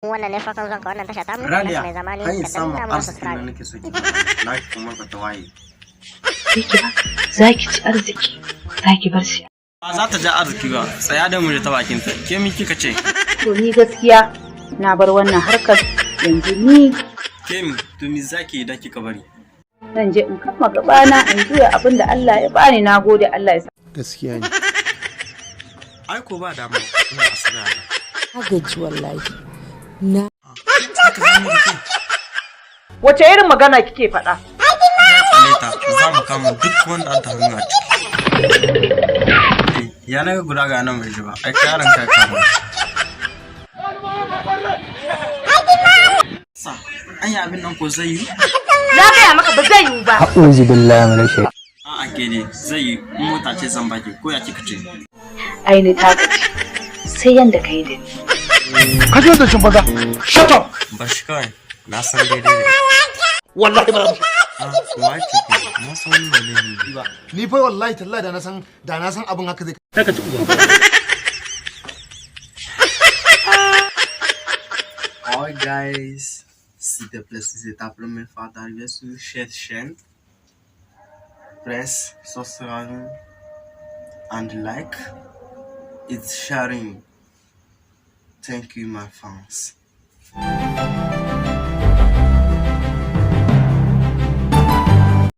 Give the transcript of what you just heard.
Wannan ne farkon zuwan ka wannan tasha ta mu Raliya, mai zamani hanyar ka samun danna mana arzikin da subscribe. nake so ki na kuma ka tawaye. Za ki ci arziki, za ki bar shi. Ba za ta ja arziki ba, tsaya da mu da ta bakin ta. Ke min kika ce? To ni gaskiya na bar wannan harkar yanzu ni Ke mi, to me zaki idan kika bari? zan je in kama gabana in juya abin da Allah ya bani, na gode Allah ya sa. Gaskiya ne. Ai ko ba dama, ina asira ne. Agaji wallahi. Na Haka za mu rike. Wace irin magana kike faɗa? Aleta, za mu kama duk wanda an ta hannu a ciki. Ya naga guda ga nan bai ji ba, ai karan kai kama. Sa, an yi abin nan ko zai yi? Na gaya maka ba zai yiwu ba. A'udhu billahi minash shaitanir A'a ke dai, zai yi in mota ce zan baki ko ya kika ce? Aini ta gaji. Sai yanda kai da ni. Ka ji wannan banza. Shut up. Bar shi kawai, na san daidai ne. Wallahi ba. Ah, wa ce ke, na san wani ba laifi ba. Ni fa wallahi tallahi da na san abin haka zai. Ka ci uban. Oi guys, s'il te plaît, si c'est ta première fois d'arriver sur cette chaîne, press subscribe and like. It's sharing. Thank you, my fans.